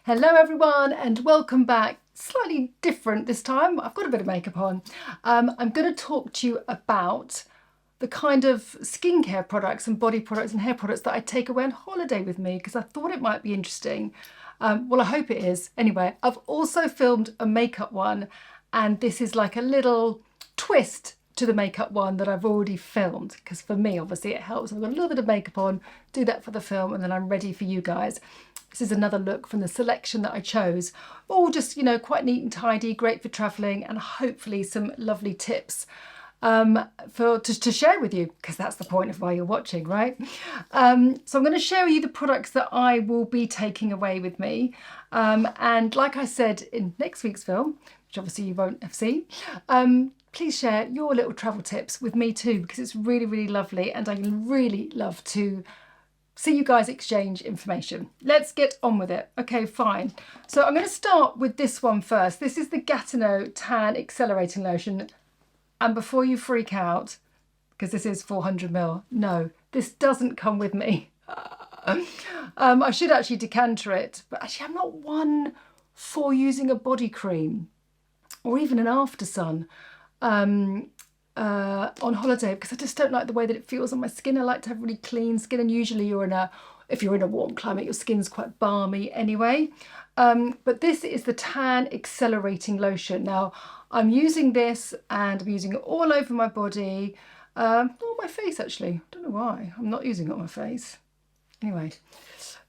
Hello everyone and welcome back. Slightly different this time. I've got a bit of makeup on. I'm going to talk to you about the kind of skincare products and body products and hair products that I take away on holiday with me because I thought it might be interesting. Well, I hope it is. Anyway, I've also filmed a makeup one and this is like a little twist to the makeup one that I've already filmed because for me obviously it helps. I've got a little bit of makeup on, do that for the film, and then I'm ready for you guys. This is another look from the selection that I chose. All just, quite neat and tidy, great for travelling, and hopefully some lovely tips to share with you, because that's the point of why you're watching, right? So I'm going to share with you the products that I will be taking away with me. And like I said in next week's film, which obviously you won't have seen, please share your little travel tips with me too, because it's really, really lovely, and I really love to see you guys exchange information. Let's get on with it. Okay, fine. So I'm going to start with this one first. This is the Gatineau Tan Accelerating Lotion. And before you freak out, because this is 400ml, no, this doesn't come with me. I should actually decanter it, but actually I'm not one for using a body cream or even an after sun on holiday, because I just don't like the way that it feels on my skin. I like to have really clean skin, and usually if you're in a warm climate, your skin's quite balmy anyway. But this is the Tan Accelerating Lotion. Now I'm using this and I'm using it all over my body, not on my face actually. I don't know why I'm not using it on my face. Anyway,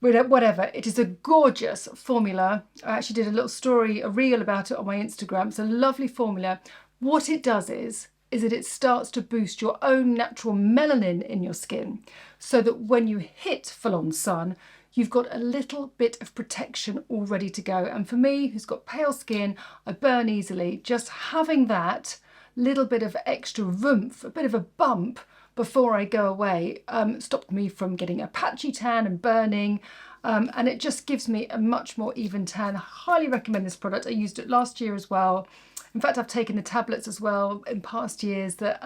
whatever, it is a gorgeous formula. I actually did a little story, a reel about it on my Instagram. It's a lovely formula. What it does is that it starts to boost your own natural melanin in your skin, so that when you hit full-on sun, you've got a little bit of protection all ready to go. And for me, who's got pale skin, I burn easily, just having that little bit of extra oomph, a bit of a bump before I go away, stopped me from getting a patchy tan and burning. And it just gives me a much more even tan. I highly recommend this product. I used it last year as well. In fact, I've taken the tablets as well in past years that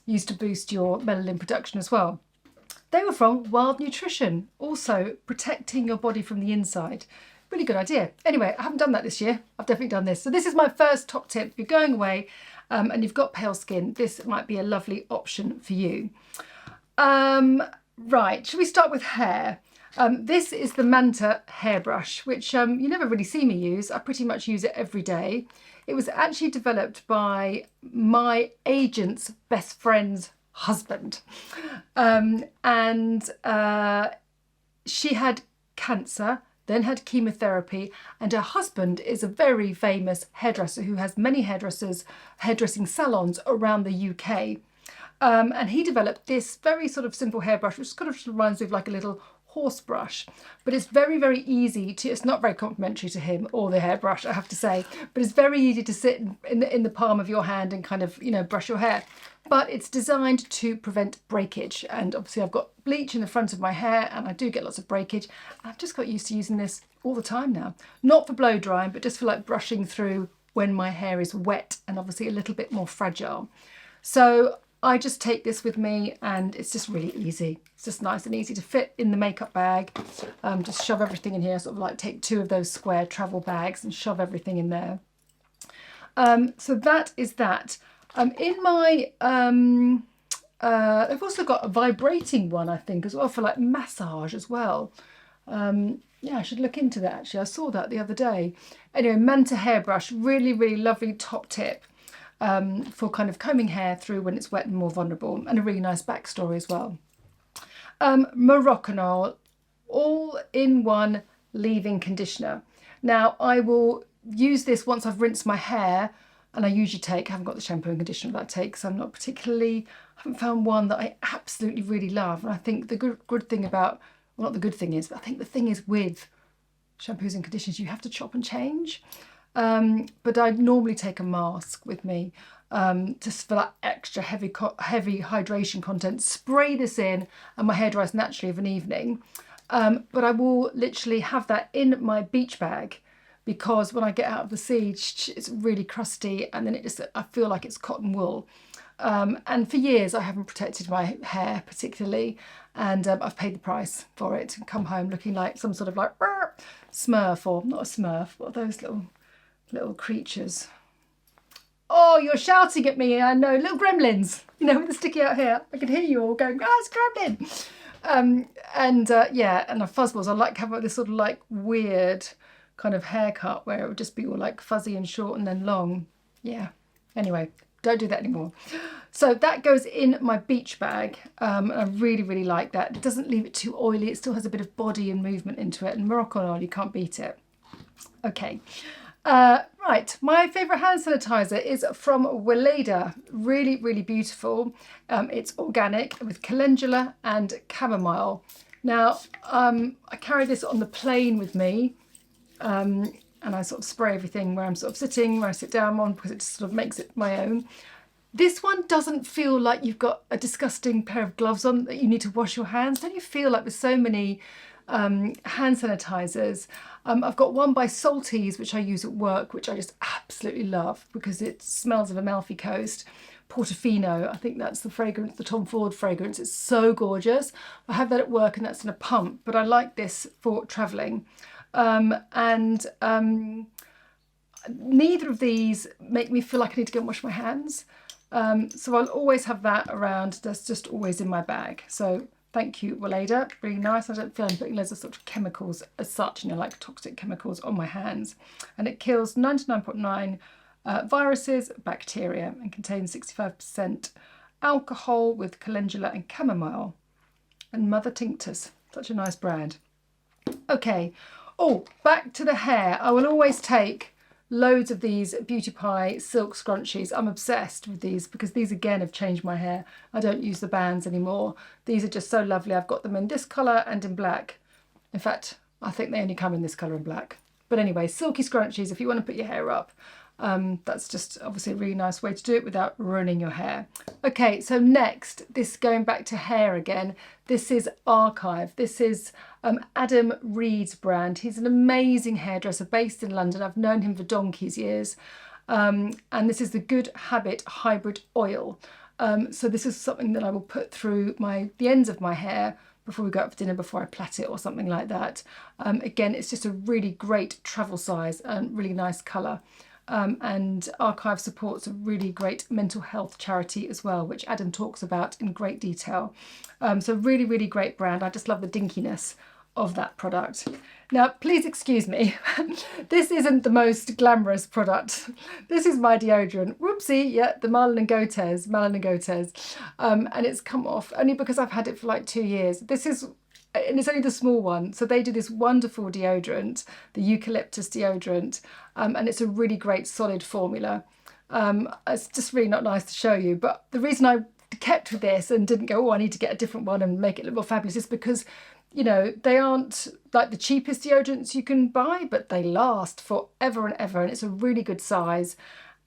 used to boost your melanin production as well. They were from Wild Nutrition, also protecting your body from the inside. Really good idea. Anyway, I haven't done that this year. I've definitely done this. So this is my first top tip. If you're going away and you've got pale skin, this might be a lovely option for you. Right, should we start with hair? This is the Manta hairbrush, which you never really see me use. I pretty much use it every day. It was actually developed by my agent's best friend's husband. She had cancer, then had chemotherapy, and her husband is a very famous hairdresser who has many hairdressing salons around the UK. And he developed this very sort of simple hairbrush, which kind of reminds me of like a little horse brush, but it's very, very easy to, it's not very complimentary to him or the hairbrush, I have to say, but it's very easy to sit in the palm of your hand and kind of, brush your hair. But it's designed to prevent breakage. And obviously I've got bleach in the front of my hair and I do get lots of breakage. I've just got used to using this all the time now. Not for blow drying, but just for like brushing through when my hair is wet and obviously a little bit more fragile. So I just take this with me and it's just really easy. It's just nice and easy to fit in the makeup bag. Just shove everything in here, sort of like take 2 of those square travel bags and shove everything in there. So that is that. In my, I've also got a vibrating one, I think, as well, for like massage as well. Yeah, I should look into that actually. I saw that the other day. Anyway, Manta hairbrush, really, really lovely top tip. For kind of combing hair through when it's wet and more vulnerable, and a really nice backstory as well. Moroccanol all-in-one leave-in conditioner. Now I will use this once I've rinsed my hair, and I usually I haven't got the shampoo and conditioner that I take, so I'm not particularly, haven't found one that I absolutely really love. And I think the good thing about, well, not the good thing is, but I think the thing is with shampoos and conditioners, you have to chop and change. But I normally take a mask with me, just for that extra heavy hydration content. Spray this in and my hair dries naturally of an evening. But I will literally have that in my beach bag, because when I get out of the sea, it's really crusty, and then I feel like it's cotton wool. And for years I haven't protected my hair particularly, and I've paid the price for it and come home looking like some sort of like Smurf, or not a Smurf, what are those little creatures? Oh, you're shouting at me, I know, little gremlins, you know, with the sticky out here. I can hear you all going, it's gremlin. Yeah, and fuzzballs, I like having this sort of like weird kind of haircut where it would just be all like fuzzy and short and then long. Yeah, anyway, don't do that anymore. So that goes in my beach bag. I really, really like that. It doesn't leave it too oily. It still has a bit of body and movement into it. And Moroccan oil, you can't beat it. Okay. Right, my favourite hand sanitizer is from Weleda. Really, really beautiful. It's organic with calendula and chamomile. Now, I carry this on the plane with me. And I sort of spray everything where I'm sort of sitting, where I sit down on, because it just sort of makes it my own. This one doesn't feel like you've got a disgusting pair of gloves on that you need to wash your hands. Don't you feel like with so many hand sanitizers? I've got one by Salties, which I use at work, which I just absolutely love because it smells of Amalfi Coast. Portofino, I think that's the fragrance, the Tom Ford fragrance. It's so gorgeous. I have that at work and that's in a pump, but I like this for traveling. Neither of these make me feel like I need to go and wash my hands. So I'll always have that around. That's just always in my bag. So thank you, Weleda. Really nice. I don't feel I'm putting loads of sort of chemicals as such, you know, like toxic chemicals on my hands. And it kills 99.9 viruses, bacteria, and contains 65% alcohol with calendula and chamomile. And Mother Tinctus. Such a nice brand. Okay. Oh, back to the hair. I will always take loads of these Beauty Pie silk scrunchies. I'm obsessed with these because these again have changed my hair. I don't use the bands anymore. These are just so lovely. I've got them in this colour and in black. In fact, I think they only come in this colour and black. But anyway, silky scrunchies if you want to put your hair up. That's just obviously a really nice way to do it without ruining your hair. Okay, so next, this going back to hair again, this is Archive. This is Adam Reed's brand. He's an amazing hairdresser based in London. I've known him for donkey's years. And this is the Good Habit Hybrid Oil. So this is something that I will put through the ends of my hair before we go out for dinner, before I plait it or something like that. Again, it's just a really great travel size and really nice colour. And Archive supports a really great mental health charity as well, which Adam talks about in great detail. So really, really great brand. I just love the dinkiness of that product. Now, please excuse me. This isn't the most glamorous product. This is my deodorant. Whoopsie, yeah, the Malin & Goetz. And it's come off only because I've had it for like 2 years. And it's only the small one. So they do this wonderful deodorant, the eucalyptus deodorant, and it's a really great solid formula. It's just really not nice to show you. But the reason I kept with this and didn't go, I need to get a different one and make it look more fabulous is because, you know, they aren't like the cheapest deodorants you can buy, but they last forever and ever. And it's a really good size.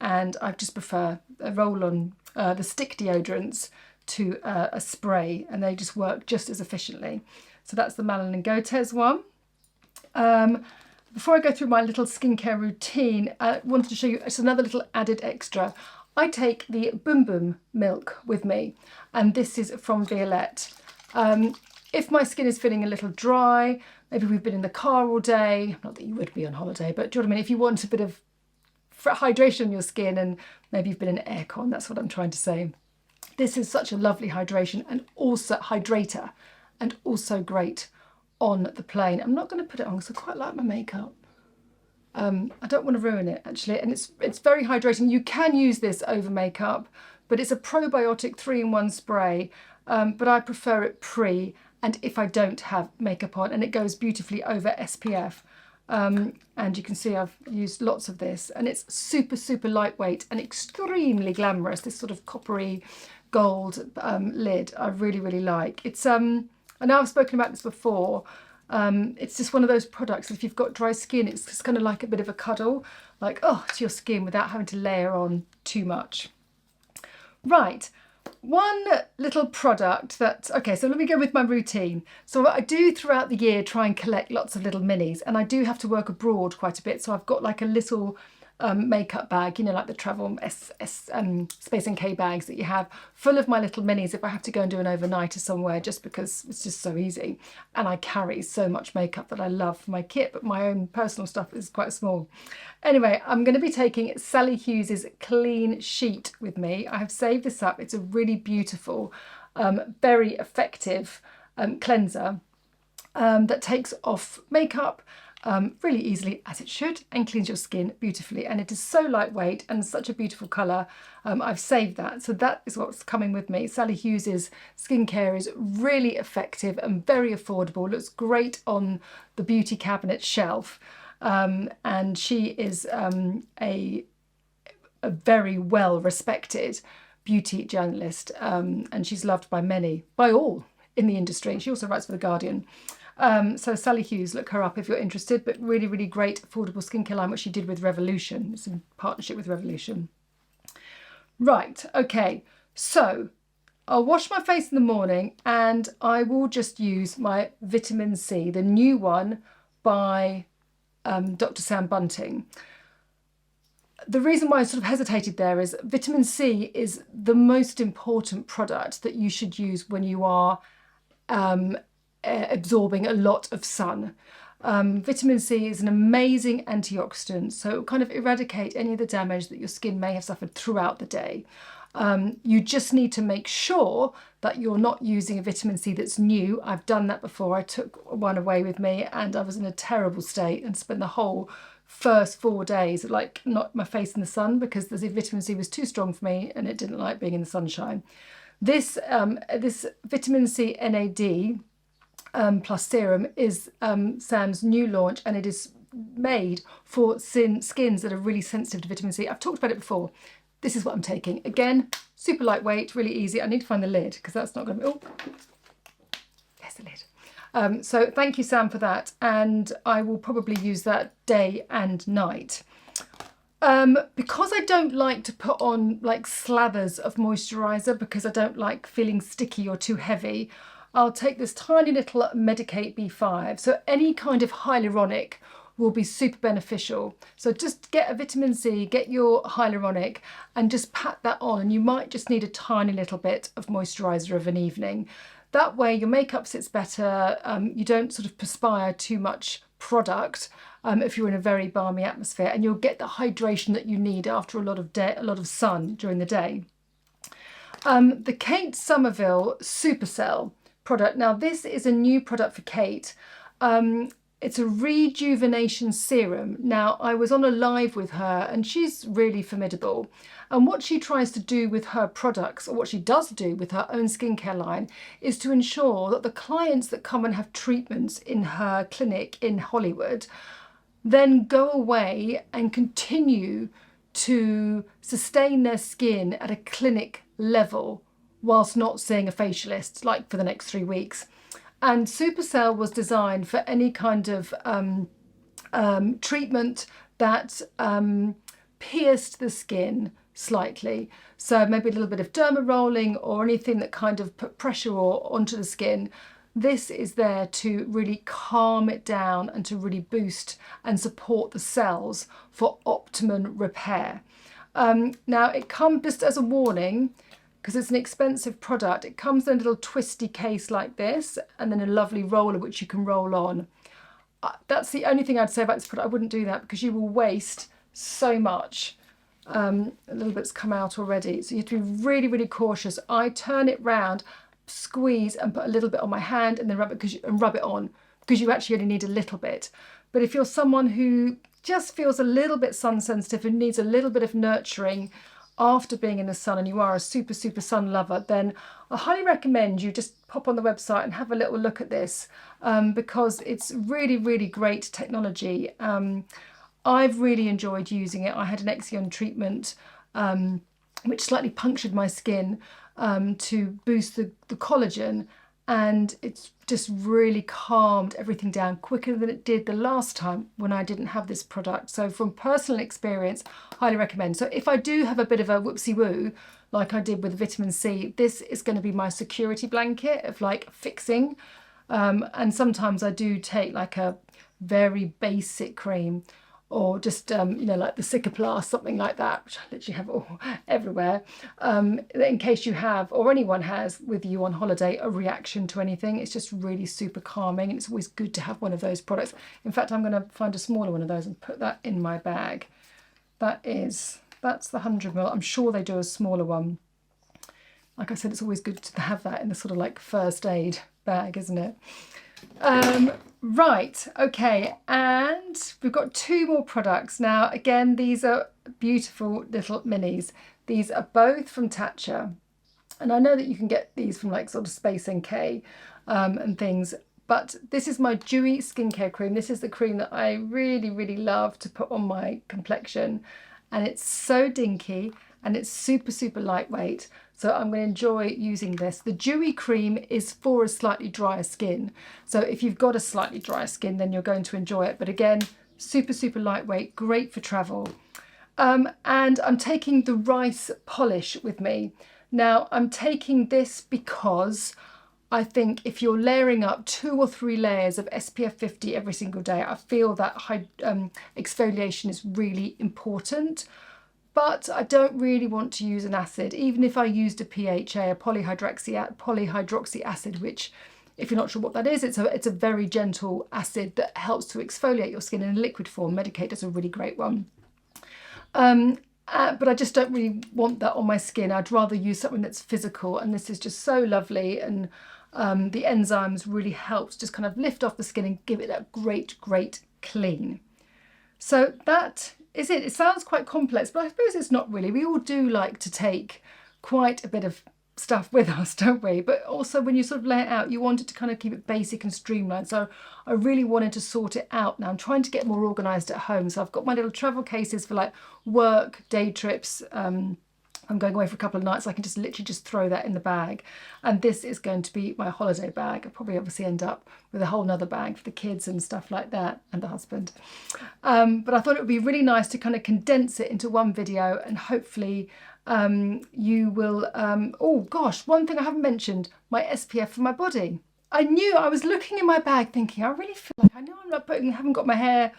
And I just prefer a roll-on, the stick deodorants to a spray, and they just work just as efficiently. So that's the Malin & Goetz one. Before I go through my little skincare routine, I wanted to show you just another little added extra. I take the Boom Boom milk with me, and this is from Violette. If my skin is feeling a little dry, maybe we've been in the car all day, not that you would be on holiday, but do you know what I mean? If you want a bit of hydration on your skin and maybe you've been in aircon, that's what I'm trying to say. This is such a lovely hydration and also hydrator, and also great on the plane. I'm not going to put it on because I quite like my makeup. I don't want to ruin it actually, and it's very hydrating. You can use this over makeup, but it's a probiotic 3-in-1 spray, but I prefer it pre and if I don't have makeup on, and it goes beautifully over SPF. And you can see I've used lots of this, and it's super, super lightweight and extremely glamorous, this sort of coppery gold lid. I really, really like. It's I know I've spoken about this before. It's just one of those products, if you've got dry skin, it's just kind of like a bit of a cuddle, like, oh, to your skin without having to layer on too much. Right, one little product that, okay, so let me go with my routine. So what I do throughout the year, try and collect lots of little minis, and I do have to work abroad quite a bit. So I've got like a little makeup bag, you know, like the travel Space NK bags that you have, full of my little minis if I have to go and do an overnighter somewhere, just because it's just so easy. And I carry so much makeup that I love for my kit, but my own personal stuff is quite small. Anyway, I'm going to be taking Sally Hughes's Clean Sheet with me. I have saved this up. It's a really beautiful, very effective cleanser that takes off makeup really easily, as it should, and cleans your skin beautifully. And it is so lightweight and such a beautiful colour. I've saved that, so that is what's coming with me. Sally Hughes's skincare is really effective and very affordable. Looks great on the beauty cabinet shelf, and she is a very well respected beauty journalist, and she's loved by many, by all in the industry. She also writes for The Guardian. So Sally Hughes, look her up if you're interested, but really, really great affordable skincare line, which she did with Revolution. It's in partnership with Revolution. Right, okay, so I'll wash my face in the morning and I will just use my vitamin C, the new one by Dr. Sam Bunting. The reason why I sort of hesitated there is vitamin C is the most important product that you should use when you are absorbing a lot of sun. Vitamin C is an amazing antioxidant, so it will kind of eradicate any of the damage that your skin may have suffered throughout the day. You just need to make sure that you're not using a vitamin C that's new. I've done that before. I took one away with me and I was in a terrible state and spent the whole first 4 days like not my face in the sun because the vitamin C was too strong for me and it didn't like being in the sunshine. This vitamin C NAD plus serum is Sam's new launch, and it is made for skins that are really sensitive to vitamin C. I've talked about it before. This is what I'm taking. Again, super lightweight, really easy. I need to find the lid because that's not going to be... Oh, there's the lid. So thank you, Sam, for that. And I will probably use that day and night. Because I don't like to put on like slathers of moisturiser because I don't like feeling sticky or too heavy, I'll take this tiny little Medicate B5. So any kind of hyaluronic will be super beneficial. So just get a vitamin C, get your hyaluronic and just pat that on, and you might just need a tiny little bit of moisturiser of an evening. That way your makeup sits better, you don't sort of perspire too much product if you're in a very balmy atmosphere, and you'll get the hydration that you need after a lot of sun during the day. The Kate Somerville Supercell product. Now this is a new product for Kate. It's a rejuvenation serum. Now I was on a live with her and she's really formidable, and what she tries to do with her products, or what she does do with her own skincare line, is to ensure that the clients that come and have treatments in her clinic in Hollywood then go away and continue to sustain their skin at a clinic level whilst not seeing a facialist like for the next 3 weeks. And Supercell was designed for any kind of treatment that pierced the skin slightly. So maybe a little bit of derma rolling or anything that kind of put pressure onto the skin. This is there to really calm it down and to really boost and support the cells for optimum repair. Now it comes, just as a warning, because it's an expensive product, it comes in a little twisty case like this and then a lovely roller which you can roll on. That's the only thing I'd say about this product. I wouldn't do that because you will waste so much. A little bit's come out already, so you have to be really, really cautious. I turn it round, squeeze and put a little bit on my hand and then rub it on, because you actually only need a little bit. But if you're someone who just feels a little bit sun sensitive and needs a little bit of nurturing after being in the sun, and you are a super sun lover, then I highly recommend you just pop on the website and have a little look at this, because it's really, really great technology. I've really enjoyed using it. I had an Exion treatment which slightly punctured my skin to boost the collagen, and it's just really calmed everything down quicker than it did the last time when I didn't have this product. So from personal experience, highly recommend. So if I do have a bit of a whoopsie woo like I did with vitamin C, this is going to be my security blanket of like fixing. And sometimes I do take like a very basic cream or just, you know, like the Cicaplast, something like that, which I literally have all everywhere, in case you have, or anyone has with you on holiday, a reaction to anything. It's just really super calming, and it's always good to have one of those products. In fact, I'm going to find a smaller one of those and put that in my bag. That's the 100ml. I'm sure they do a smaller one. Like I said, it's always good to have that in the sort of like first aid bag, isn't it? Right, okay, and we've got 2 more products now. Again, these are beautiful little minis. These are both from Tatcha, and I know that you can get these from like sort of Space NK and things, but this is my dewy skincare cream. This is the cream that I really, really love to put on my complexion, and it's so dinky and it's super, super lightweight. So I'm going to enjoy using this. The dewy cream is for a slightly drier skin. So if you've got a slightly drier skin, then you're going to enjoy it. But again, super, super lightweight, great for travel. And I'm taking the rice polish with me. Now, I'm taking this because I think if you're layering up 2 or 3 layers of SPF 50 every single day, I feel that exfoliation is really important. But I don't really want to use an acid. Even if I used a PHA, a polyhydroxy acid, which, if you're not sure what that is, it's a very gentle acid that helps to exfoliate your skin in a liquid form. Medicate is a really great one. But I just don't really want that on my skin. I'd rather use something that's physical, and this is just so lovely, and the enzymes really help to just kind of lift off the skin and give it that great, great clean. So that is it. It sounds quite complex, but I suppose it's not really. We all do like to take quite a bit of stuff with us, don't we? But also when you sort of lay it out, you want it to kind of keep it basic and streamlined. So I really wanted to sort it out now. I'm trying to get more organised at home. So I've got my little travel cases for like work, day trips. I'm going away for a couple of nights, so I can just literally just throw that in the bag. And this is going to be my holiday bag. I'll probably obviously end up with a whole nother bag for the kids and stuff like that, and the husband. But I thought it would be really nice to kind of condense it into one video, and hopefully you will, oh gosh, one thing I haven't mentioned, my SPF for my body. I was looking in my bag thinking, I really feel like I know I'm not haven't got my hair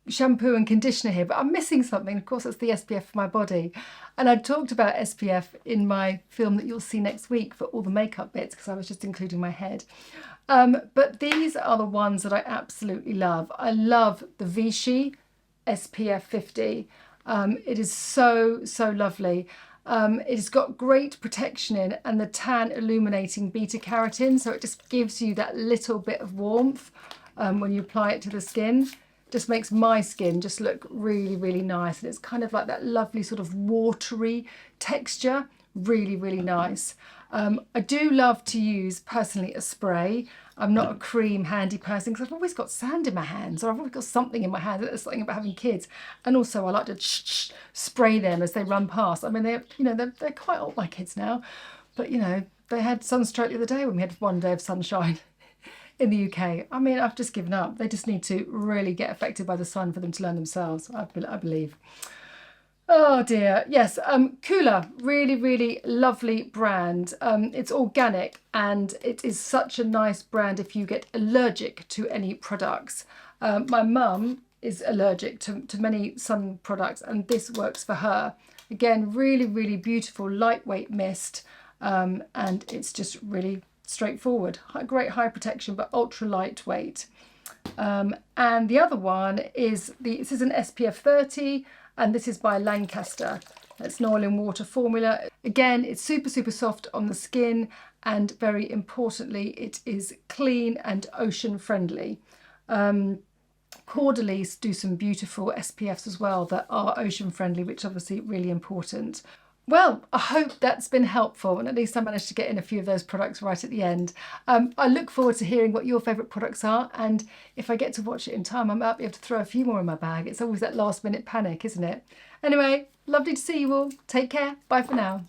shampoo and conditioner here, but I'm missing something. Of course, it's the SPF for my body. And I talked about SPF in my film that you'll see next week for all the makeup bits, because I was just including my head. But these are the ones that I absolutely love. I love the Vichy SPF 50. It is so, so lovely. It's got great protection in, and the tan illuminating beta carotene, so it just gives you that little bit of warmth when you apply it to the skin. Just makes my skin just look really, really nice, and it's kind of like that lovely sort of watery texture. Really, really nice. I do love to use personally a spray. I'm not a cream handy person because I've always got sand in my hands, or I've always got something in my hands. There's something about having kids, and also I like to spray them as they run past. I mean, they're quite old, my kids now, but you know, they had sunstroke the other day when we had one day of sunshine in the UK. I mean, I've just given up. They just need to really get affected by the sun for them to learn themselves, I believe. Oh dear, yes, Cooler, really, really lovely brand. It's organic, and it is such a nice brand if you get allergic to any products. My mum is allergic to many sun products, and this works for her. Again, really, really beautiful, lightweight mist, and it's just really straightforward. Great high protection, but ultra lightweight. And the other one is, this is an SPF 30, and this is by Lancaster. It's an oil and water formula. Again, it's super, super soft on the skin, and very importantly, it is clean and ocean friendly. Caudalie do some beautiful SPFs as well that are ocean friendly, which obviously really important. Well, I hope that's been helpful, and at least I managed to get in a few of those products right at the end. I look forward to hearing what your favourite products are, and if I get to watch it in time, I might be able to throw a few more in my bag. It's always that last minute panic, isn't it? Anyway, lovely to see you all. Take care. Bye for now.